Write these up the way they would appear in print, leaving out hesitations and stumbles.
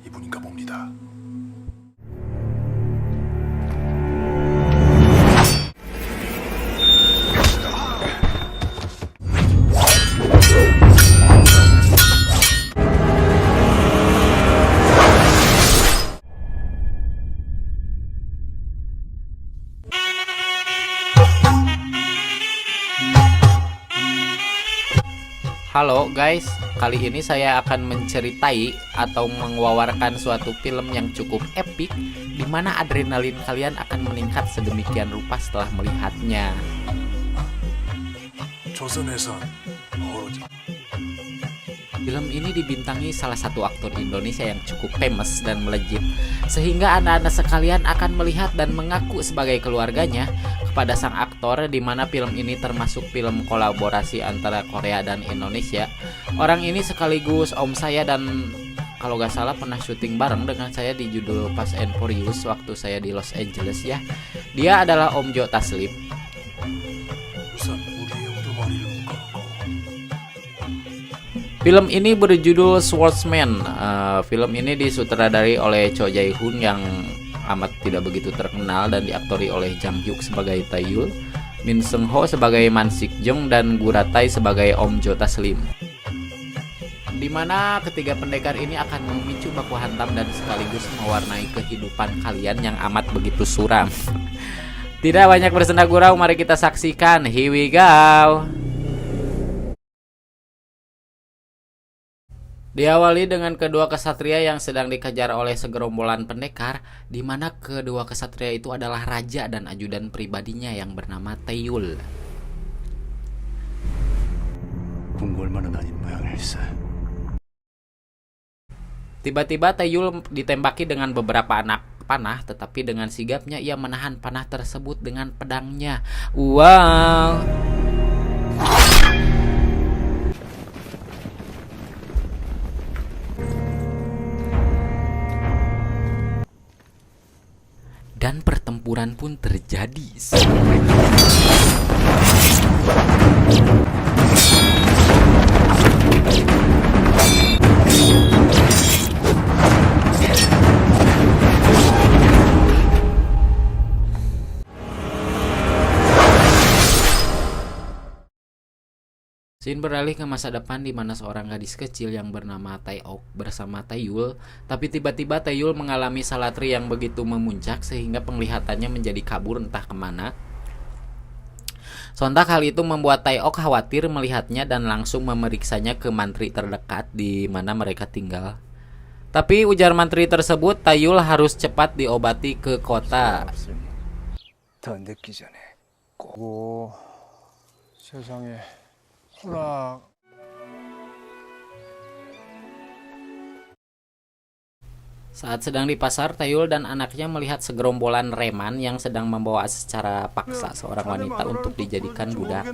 이분인가 봅니다. Halo guys, kali ini saya akan menceritai atau mengewawarkan suatu film yang cukup epik di mana adrenalin kalian akan meningkat sedemikian rupa setelah melihatnya. 조선에선 어우러지 Film ini dibintangi salah satu aktor Indonesia yang cukup famous dan melejit, sehingga anda-anda sekalian akan melihat dan mengaku sebagai keluarganya kepada sang aktor, di mana film ini termasuk film kolaborasi antara Korea dan Indonesia. Orang ini sekaligus om saya dan kalau gak salah pernah syuting bareng dengan saya di judul Fast and Furious waktu saya di Los Angeles ya. Dia adalah Om Jo Taslim. 우선 우리의 우두머리를 묶어놓고 Film ini berjudul Swordsman. Film ini disutradari oleh Cho Jae-hoon yang amat tidak begitu terkenal dan diaktori oleh Jang Hyuk sebagai Taeyul, Min Seung Ho sebagai Man Sik Jung, dan Guratai sebagai Om Jo Taslim. Di mana ketiga pendekar ini akan memicu baku hantam dan sekaligus mewarnai kehidupan kalian yang amat begitu suram. Tidak banyak bersenda gurau, mari kita saksikan. Here we go. Diawali dengan kedua kesatria yang sedang dikejar oleh segerombolan pendekar, di mana kedua kesatria itu adalah raja dan ajudan pribadinya yang bernama Taeyul. 궁궐 만은 아닌 모양일세. Tiba-tiba Taeyul ditembaki dengan beberapa anak panah, tetapi dengan sigapnya ia menahan panah tersebut dengan pedangnya. Wow. Dan pertempuran pun terjadi. Scene beralih ke masa depan di mana seorang gadis kecil yang bernama Tae-ok bersama Taeyul, tapi tiba-tiba Taeyul mengalami salatri yang begitu memuncak sehingga penglihatannya menjadi kabur entah kemana. Sontak hal itu membuat Tae-ok khawatir melihatnya dan langsung memeriksanya ke mantri terdekat di mana mereka tinggal. Tapi ujar mantri tersebut, Taeyul harus cepat diobati ke kota. 더 늦기 전에 꼭 세상에 호락. Saat sedang di pasar, Taeyul dan anaknya melihat segerombolan reman yang sedang membawa secara paksa seorang wanita untuk dijadikan budak.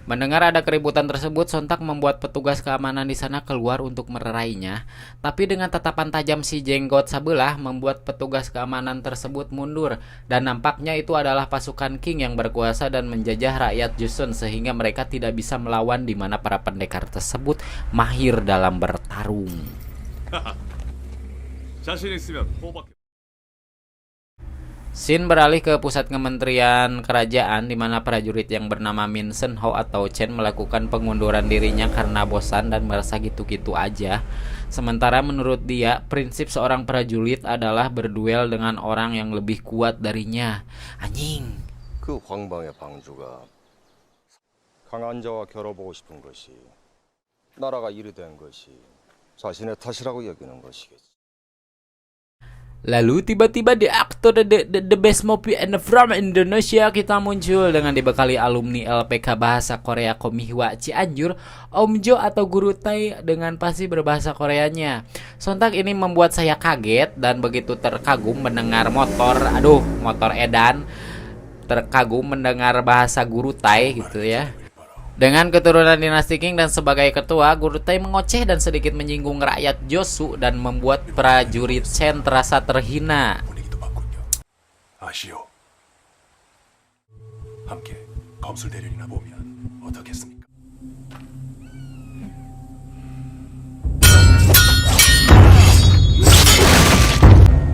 Mendengar ada keributan tersebut, sontak membuat petugas keamanan di sana keluar untuk mererainya. Tapi dengan tatapan tajam si jenggot sebelah membuat petugas keamanan tersebut mundur. Dan nampaknya itu adalah pasukan King yang berkuasa dan menjajah rakyat Joseon sehingga mereka tidak bisa melawan, di mana para pendekar tersebut mahir dalam bertarung. Scene beralih ke pusat kementerian kerajaan di mana prajurit yang bernama Min Seung Ho atau Chen melakukan pengunduran dirinya karena bosan dan merasa gitu-gitu aja. Sementara menurut dia, prinsip seorang prajurit adalah berduel dengan orang yang lebih kuat darinya. Anjing. 그 황방의 방주가 강한 자와 겨뤄보고 싶은 것이 나라가 이리 된 것이 자신의 탓이라고 여기는 것이겠지. Lalu tiba-tiba di aktor the best movie and from Indonesia kita muncul dengan dibekali alumni LPK Bahasa Korea Komihwa Cianjur, Om Jo atau Guru Tai dengan pasti berbahasa Koreanya. Sontak ini membuat saya kaget dan begitu terkagum mendengar motor edan, terkagum mendengar bahasa Guru Tai gitu ya. Dengan keturunan dinasti King dan sebagai ketua, Guru Tai mengoceh dan sedikit menyinggung rakyat Josu dan membuat prajurit Chen terasa terhina. 아시오. 함께 검술 대련이나 보면 어떻겠습니까?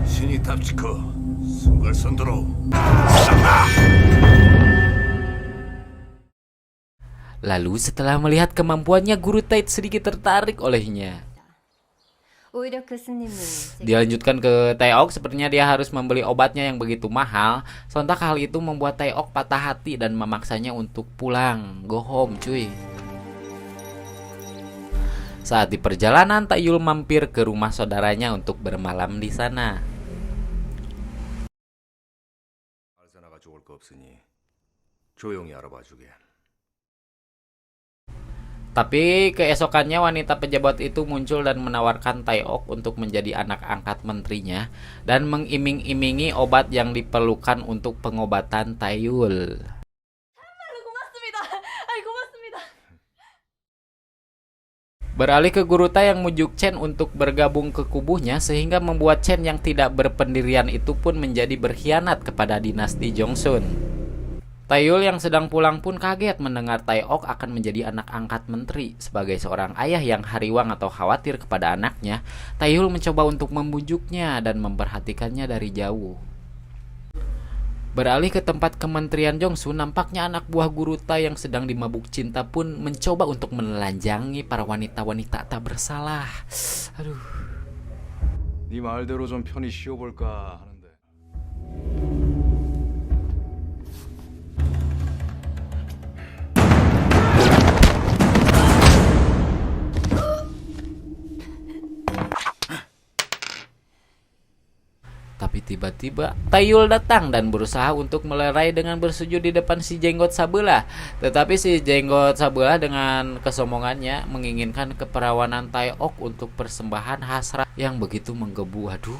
신이 탑치커 순간선도로. Lalu setelah melihat kemampuannya, Guru Tai sedikit tertarik olehnya. 오히려 교수님은 Dilanjutkan ke Taeok, sepertinya dia harus membeli obatnya yang begitu mahal. Sontak hal itu membuat Taeok patah hati dan memaksanya untuk pulang. Go home cuy. Saat di perjalanan, Taeyul mampir ke rumah saudaranya untuk bermalam di sana. 알사나가 좋을 거 없으니 조용히 알아봐 주게. Tapi keesokannya wanita pejabat itu muncul dan menawarkan Taeok untuk menjadi anak angkat menterinya dan mengiming-imingi obat yang diperlukan untuk pengobatan Taeyul. 고맙습니다. 아이 고맙습니다. Beralih ke Guru Tai yang mujuk Chen untuk bergabung ke kubuhnya, sehingga membuat Chen yang tidak berpendirian itu pun menjadi berkhianat kepada dinasti Jongsun. Taeyul yang sedang pulang pun kaget mendengar Taeok akan menjadi anak angkat menteri. Sebagai seorang ayah yang hariwang atau khawatir kepada anaknya, Taeyul mencoba untuk membujuknya dan memperhatikannya dari jauh. Beralih ke tempat kementerian Jongsun, nampaknya anak buah Guru Tai yang sedang dimabuk cinta pun mencoba untuk menelanjangi para wanita-wanita tak bersalah. Aduh. 네 말대로 좀 편히 쉬어볼까 하는데. Tapi tiba-tiba Taeyul datang dan berusaha untuk melerai dengan bersujud di depan si jenggot sabelah. Tetapi si jenggot sabelah dengan kesombongannya menginginkan keperawanan Taeok untuk persembahan hasrat yang begitu menggebu. Aduh.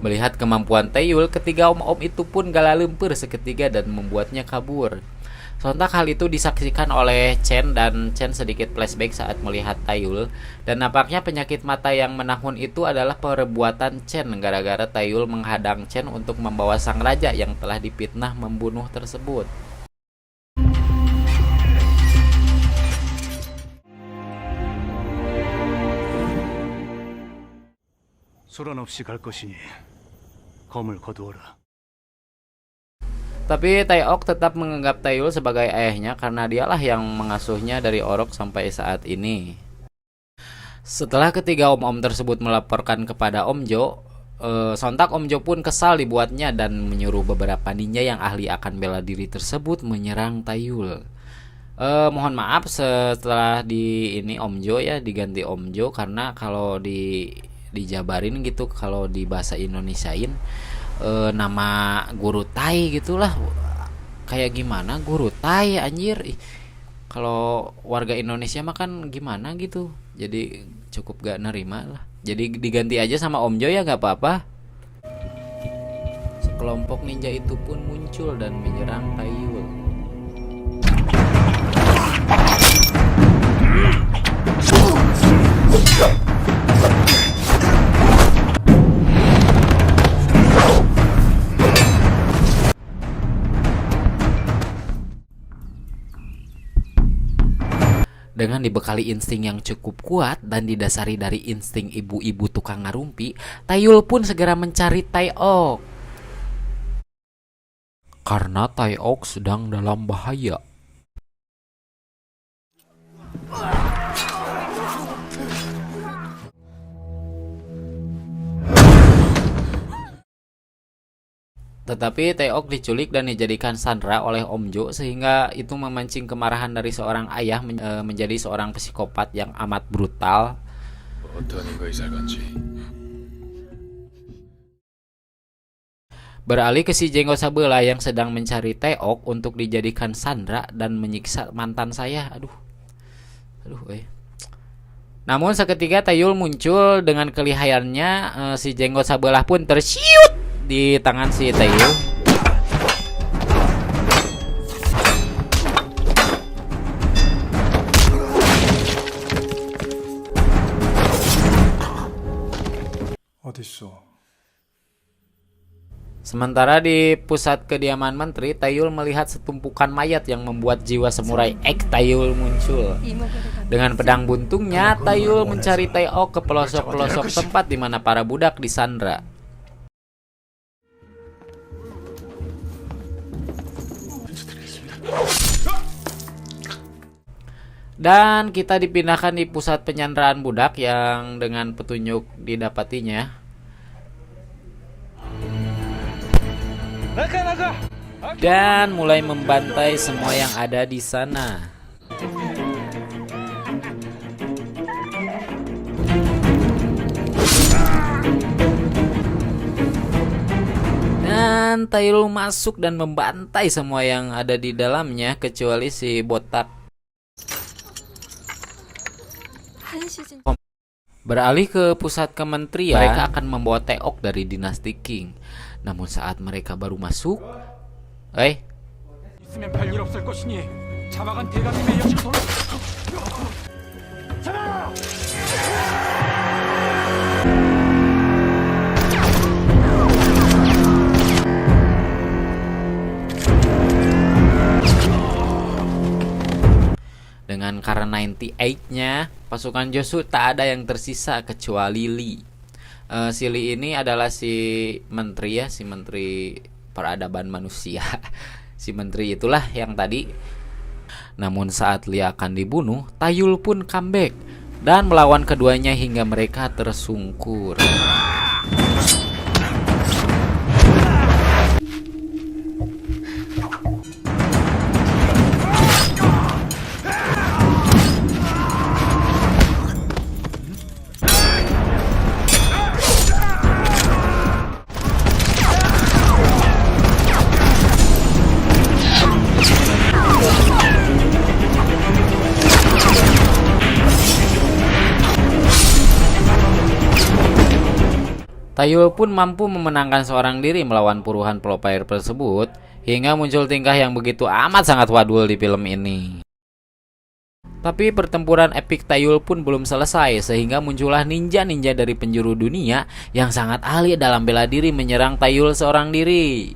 Melihat kemampuan Taeyul, ketiga om-om itu pun gala lempir seketika dan membuatnya kabur. Sontak hal itu disaksikan oleh Chen dan Chen sedikit flashback saat melihat Taeyul, dan nampaknya penyakit mata yang menahun itu adalah perbuatan Chen gara-gara Taeyul menghadang Chen untuk membawa sang raja yang telah dipitnah membunuh tersebut. 소란 없이 갈 것이니 검을 거두어라. Tapi Taeok tetap menganggap Taeyul sebagai ayahnya karena dialah yang mengasuhnya dari orok sampai saat ini. Setelah ketiga om-om tersebut melaporkan kepada Om Jo, sontak Om Jo pun kesal dibuatnya dan menyuruh beberapa ninja yang ahli akan bela diri tersebut menyerang Taeyul. Mohon maaf setelah di ini Om Jo ya diganti Om Jo karena kalau dijabarin gitu, kalau di bahasa Indonesiain nama Guru Tai gitulah, kayak gimana Guru Tai anjir. Kalau warga Indonesia mah kan gimana gitu, jadi cukup gak nerima lah, jadi diganti aja sama Om Jo ya gak apa-apa. Sekelompok ninja itu pun muncul dan menyerang Taeyul. Dengan dibekali insting yang cukup kuat dan didasari dari insting ibu-ibu tukang ngarumpi, Taeyul pun segera mencari Taeok. Karena Taeok sedang dalam bahaya. Tetapi Taeok diculik dan dijadikan sandera oleh Om Jo, sehingga itu memancing kemarahan dari seorang ayah menjadi seorang psikopat yang amat brutal. Beralih ke si jenggot sabelah yang sedang mencari Taeok untuk dijadikan sandera dan menyiksa mantan saya. Aduh. Namun seketika Taeyul muncul dengan kelihayannya, si jenggot sabelah pun tersiut di tangan si Taeyul. 어딨어? Sementara di pusat kediaman menteri, Taeyul melihat setumpukan mayat yang membuat jiwa samurai X Taeyul muncul. Dengan pedang buntungnya, Taeyul mencari Tae-ok ke pelosok-pelosok tempat di mana para budak disandra. Dan kita dipindahkan di pusat penyanderaan budak yang dengan petunjuk didapatinya. Dan mulai membantai semua yang ada di sana. Dan Taeyul masuk dan membantai semua yang ada di dalamnya kecuali si botak. Beralih ke pusat kementerian, mereka akan membawa Tae-ok dari dinasti Qing. Namun saat mereka baru masuk, 있으면 별일 없을 것이니 잡아간 대감님의 영토로 잡아! dengan karena 98-nya, pasukan Josu tak ada yang tersisa kecuali Lee. Si Lee ini adalah si menteri ya, si menteri peradaban manusia. Si menteri itulah yang tadi. Namun saat Lee akan dibunuh, Taeyul pun comeback dan melawan keduanya hingga mereka tersungkur. Taeyul pun mampu memenangkan seorang diri melawan puluhan pro player tersebut, hingga muncul tingkah yang begitu amat sangat wadul di film ini. Tapi pertempuran epik Taeyul pun belum selesai, sehingga muncullah ninja-ninja dari penjuru dunia yang sangat ahli dalam bela diri menyerang Taeyul seorang diri.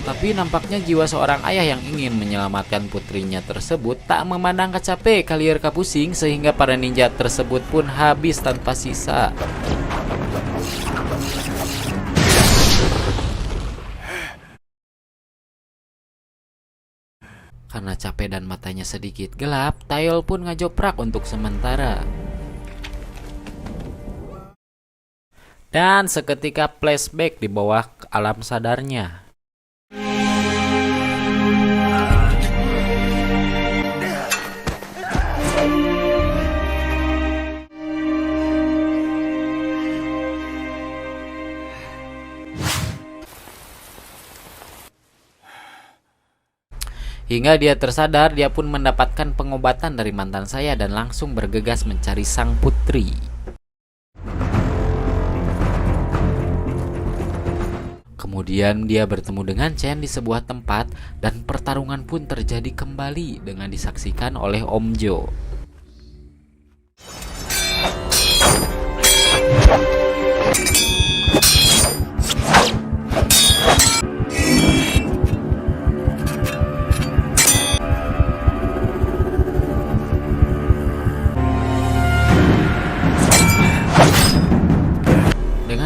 Tapi nampaknya jiwa seorang ayah yang ingin menyelamatkan putrinya tersebut tak memandang capek kalier pusing, sehingga para ninja tersebut pun habis tanpa sisa. Karena capek dan matanya sedikit gelap, Taeyul pun ngajoprak untuk sementara. Dan seketika flashback di bawah alam sadarnya. Hingga dia tersadar, dia pun mendapatkan pengobatan dari mantan saya dan langsung bergegas mencari sang putri. Kemudian dia bertemu dengan Chen di sebuah tempat dan pertarungan pun terjadi kembali dengan disaksikan oleh Om Jo.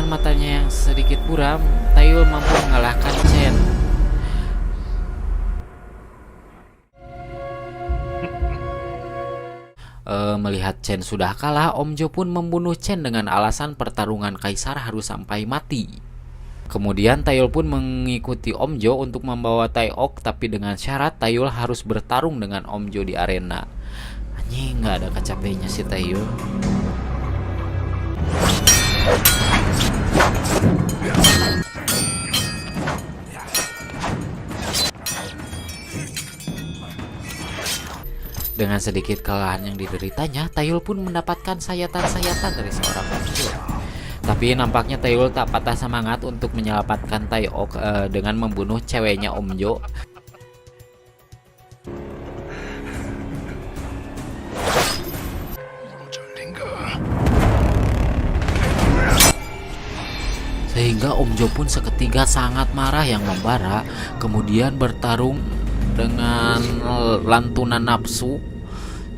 Matanya yang sedikit buram, Taeyul mampu mengalahkan Chen. Melihat Chen sudah kalah, Om Jo pun membunuh Chen dengan alasan pertarungan kaisar harus sampai mati. Kemudian Taeyul pun mengikuti Om Jo untuk membawa Tae-ok, tapi dengan syarat Taeyul harus bertarung dengan Om Jo di arena. Anjing, nggak ada kecapeknya si Taeyul. Dengan sedikit kelelahan yang dideritanya, Taeyul pun mendapatkan sayatan-sayatan dari seorang Om Jo. Tapi nampaknya Taeyul tak patah semangat untuk menyelamatkan Tae-ok dengan membunuh ceweknya Om Jo. Sehingga Om Jo pun seketika sangat marah yang membara, kemudian bertarung dengan lantunan nafsu.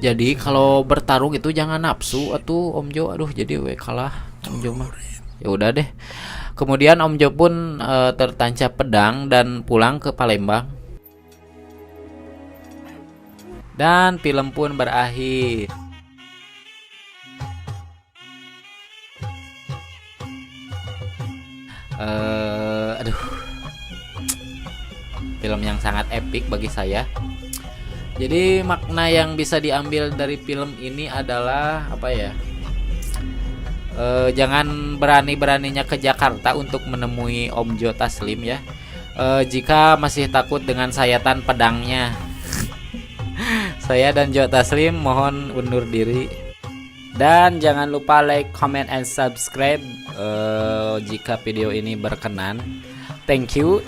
Jadi kalau bertarung itu jangan nafsu atuh Om Jo. Aduh, jadi we kalah Om Jo mah. Ya udah deh. Kemudian Om Jo pun tertancap pedang dan pulang ke Palembang. Dan film pun berakhir. Aduh, film yang sangat epik bagi saya. Jadi makna yang bisa diambil dari film ini adalah apa ya? Jangan berani-beraninya ke Jakarta untuk menemui Om Jo Taslim ya. Jika masih takut dengan sayatan pedangnya. Saya dan Jo Taslim mohon undur diri. Dan jangan lupa like, comment, and subscribe jika video ini berkenan. Thank you.